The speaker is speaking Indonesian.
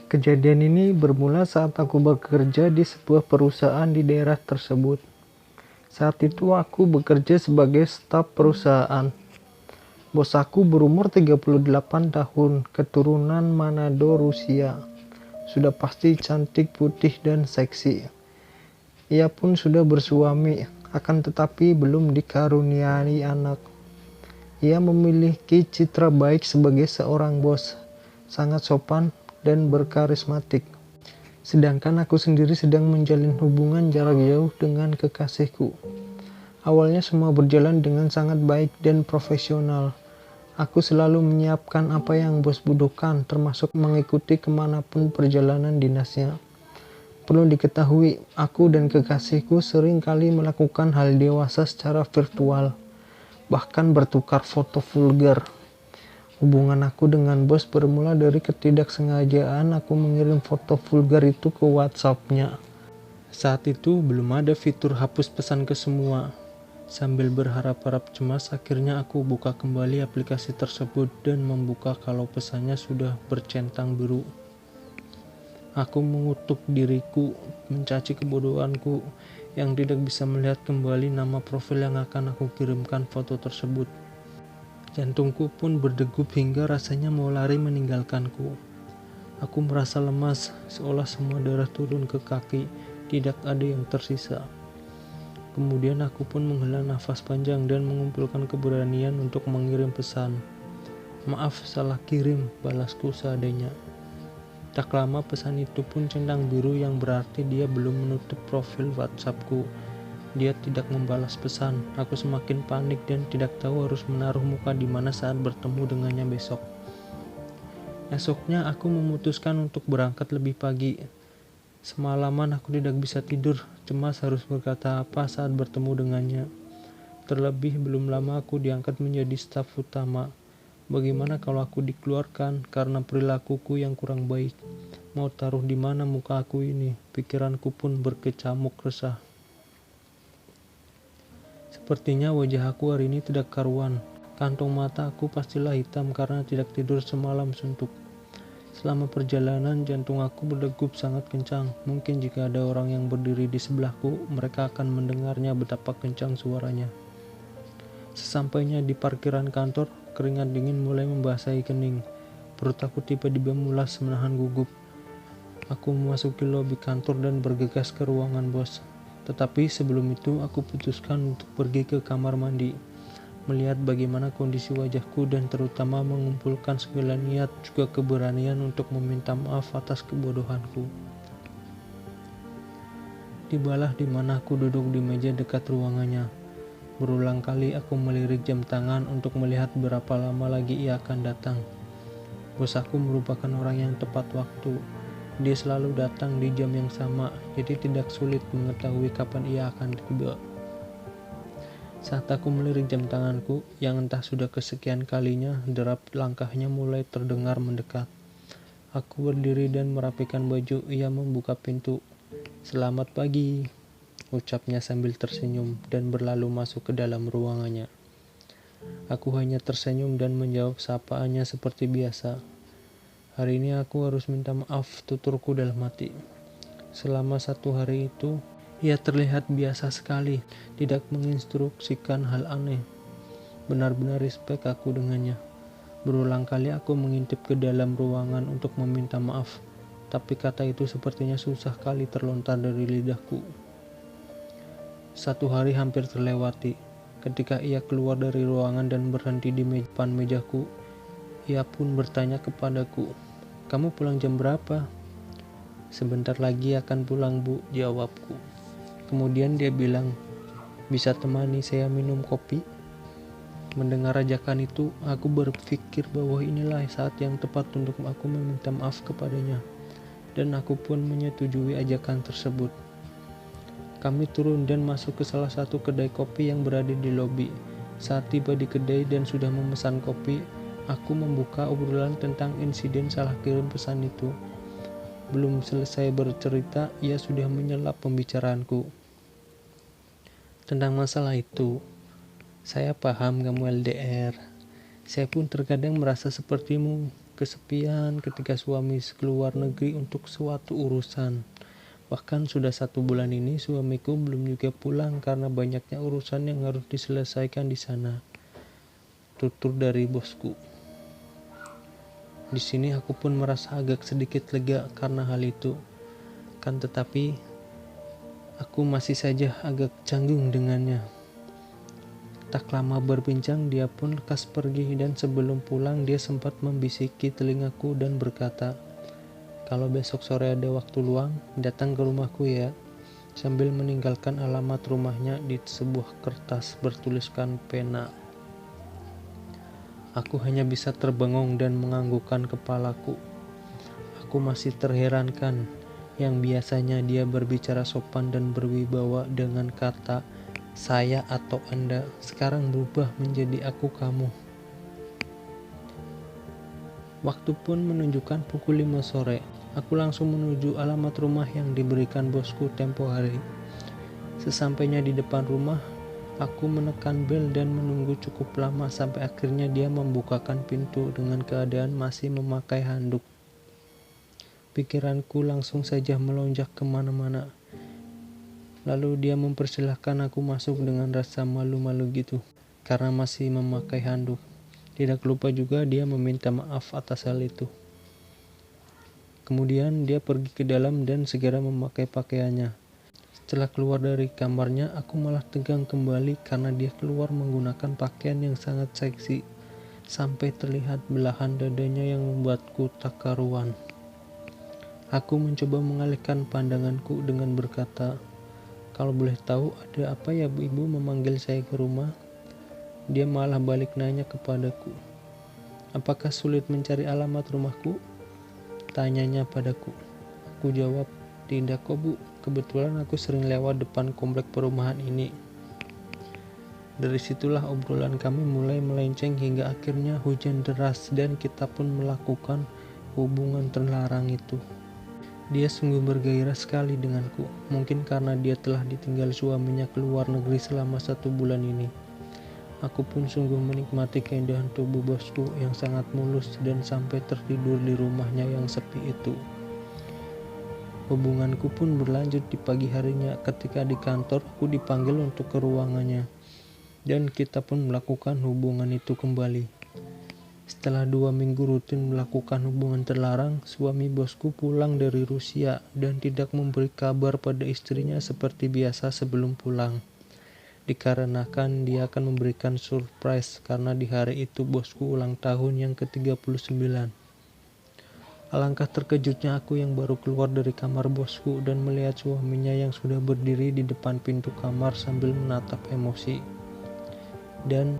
Kejadian ini bermula saat aku bekerja di sebuah perusahaan di daerah tersebut. Saat itu aku bekerja sebagai staf perusahaan. Bos aku berumur 38 tahun, keturunan Manado, Rusia. Sudah pasti cantik, putih, dan seksi. Ia pun sudah bersuami, akan tetapi belum dikaruniai anak. Ia memiliki citra baik sebagai seorang bos, sangat sopan dan berkarismatik. Sedangkan aku sendiri sedang menjalin hubungan jarak jauh dengan kekasihku. Awalnya semua berjalan dengan sangat baik dan profesional. Aku selalu menyiapkan apa yang bos butuhkan, termasuk mengikuti kemanapun perjalanan dinasnya. Perlu diketahui, aku dan kekasihku sering kali melakukan hal dewasa secara virtual, bahkan bertukar foto vulgar. Hubungan aku dengan bos bermula dari ketidaksengajaan aku mengirim foto vulgar itu ke WhatsApp-nya. Saat itu belum ada fitur hapus pesan ke semua. Sambil berharap-harap cemas, akhirnya aku buka kembali aplikasi tersebut dan membuka kalau pesannya sudah bercentang biru. Aku mengutuk diriku, mencaci kebodohanku yang tidak bisa melihat kembali nama profil yang akan aku kirimkan foto tersebut. Jantungku pun berdegup hingga rasanya mau lari meninggalkanku. Aku merasa lemas, seolah semua darah turun ke kaki, tidak ada yang tersisa. Kemudian aku pun menghela nafas panjang dan mengumpulkan keberanian untuk mengirim pesan. "Maaf, salah kirim," balasku seadanya. Tak lama pesan itu pun centang biru yang berarti dia belum menutup profil WhatsAppku. Dia tidak membalas pesan. Aku semakin panik dan tidak tahu harus menaruh muka di mana saat bertemu dengannya besok. Esoknya aku memutuskan untuk berangkat lebih pagi. Semalaman aku tidak bisa tidur, cemas harus berkata apa saat bertemu dengannya. Terlebih belum lama aku diangkat menjadi staf utama. Bagaimana kalau aku dikeluarkan karena perilakuku yang kurang baik? Mau taruh di mana muka aku ini? Pikiranku pun berkecamuk resah. Sepertinya wajah aku hari ini tidak karuan. Kantong mata aku pastilah hitam karena tidak tidur semalam suntuk. Selama perjalanan, jantung aku berdegup sangat kencang. Mungkin jika ada orang yang berdiri di sebelahku, mereka akan mendengarnya betapa kencang suaranya. Sesampainya di parkiran kantor, keringat dingin mulai membasahi kening. Perut aku tiba-tiba mulas menahan gugup. Aku memasuki lobi kantor dan bergegas ke ruangan bos. Tetapi sebelum itu aku putuskan untuk pergi ke kamar mandi, melihat bagaimana kondisi wajahku dan terutama mengumpulkan segala niat juga keberanian untuk meminta maaf atas kebodohanku. Tibalah di mana aku duduk di meja dekat ruangannya. Berulang kali aku melirik jam tangan untuk melihat berapa lama lagi ia akan datang. Bos aku merupakan orang yang tepat waktu. Dia selalu datang di jam yang sama, jadi tidak sulit mengetahui kapan ia akan tiba. Saat aku melirik jam tanganku, yang entah sudah kesekian kalinya, derap langkahnya mulai terdengar mendekat. Aku berdiri dan merapikan baju, ia membuka pintu. "Selamat pagi," ucapnya sambil tersenyum dan berlalu masuk ke dalam ruangannya. Aku hanya tersenyum dan menjawab sapaannya seperti biasa. "Hari ini aku harus minta maaf," tuturku dalam hati. Selama 1 hari itu, ia terlihat biasa sekali, tidak menginstruksikan hal aneh. Benar-benar respek aku dengannya. Berulang kali aku mengintip ke dalam ruangan untuk meminta maaf, tapi kata itu sepertinya susah kali terlontar dari lidahku. 1 hari hampir terlewati. Ketika ia keluar dari ruangan dan berhenti di depan mejaku, ia pun bertanya kepadaku, "Kamu pulang jam berapa?" "Sebentar lagi akan pulang, Bu," jawabku. Kemudian dia bilang, "Bisa temani saya minum kopi?" Mendengar ajakan itu, aku berpikir bahwa inilah saat yang tepat untuk aku meminta maaf kepadanya. Dan aku pun menyetujui ajakan tersebut. Kami turun dan masuk ke salah satu kedai kopi yang berada di lobi. Saat tiba di kedai dan sudah memesan kopi, aku membuka obrolan tentang insiden salah kirim pesan itu. Belum selesai bercerita, ia sudah menyelap pembicaraanku. "Tentang masalah itu, saya paham kamu LDR. Saya pun terkadang merasa sepertimu. kesepian ketika suami keluar negeri untuk suatu urusan. Bahkan sudah 1 bulan ini suamiku belum juga pulang karena banyaknya urusan yang harus diselesaikan di sana. Tutur dari bosku. Di sini aku pun merasa agak sedikit lega karena hal itu. Kan tetapi aku masih saja agak canggung dengannya. Tak lama berbincang dia pun lekas pergi dan sebelum pulang dia sempat membisiki telingaku dan berkata, "Kalau besok sore ada waktu luang, datang ke rumahku ya," sambil meninggalkan alamat rumahnya di sebuah kertas bertuliskan pena. Aku hanya bisa terbengong dan menganggukkan kepalaku. Aku masih terherankan yang biasanya dia berbicara sopan dan berwibawa dengan kata saya atau Anda, sekarang berubah menjadi aku kamu. Waktu pun menunjukkan pukul 5 sore. Aku langsung menuju alamat rumah yang diberikan bosku tempo hari. Sesampainya di depan rumah, aku menekan bel dan menunggu cukup lama sampai akhirnya dia membukakan pintu dengan keadaan masih memakai handuk. Pikiranku langsung saja melonjak kemana-mana. Lalu dia mempersilahkan aku masuk dengan rasa malu-malu gitu, karena masih memakai handuk. Tidak lupa juga dia meminta maaf atas hal itu. Kemudian dia pergi ke dalam dan segera memakai pakaiannya. Setelah keluar dari kamarnya, aku malah tegang kembali karena dia keluar menggunakan pakaian yang sangat seksi, sampai terlihat belahan dadanya yang membuatku tak karuan. Aku mencoba mengalihkan pandanganku dengan berkata, "Kalau boleh tahu ada apa ya ibu memanggil saya ke rumah?" Dia malah balik nanya kepadaku, "Apakah sulit mencari alamat rumahku?" Tanyanya padaku. Aku jawab, "Tidak kok bu, kebetulan aku sering lewat depan komplek perumahan ini." Dari situlah obrolan kami mulai melenceng hingga akhirnya hujan deras dan kita pun melakukan hubungan terlarang itu. Dia sungguh bergairah sekali denganku, mungkin karena dia telah ditinggal suaminya ke luar negeri selama 1 bulan ini. Aku pun sungguh menikmati keindahan tubuh bosku yang sangat mulus dan sampai tertidur di rumahnya yang sepi itu. Hubunganku pun berlanjut di pagi harinya ketika di kantor aku dipanggil untuk ke ruangannya, dan kita pun melakukan hubungan itu kembali. Setelah 2 minggu rutin melakukan hubungan terlarang, suami bosku pulang dari Rusia dan tidak memberi kabar pada istrinya seperti biasa sebelum pulang. Dikarenakan dia akan memberikan surprise karena di hari itu bosku ulang tahun yang ke-39. Alangkah terkejutnya aku yang baru keluar dari kamar bosku dan melihat suaminya yang sudah berdiri di depan pintu kamar sambil menatap emosi. Dan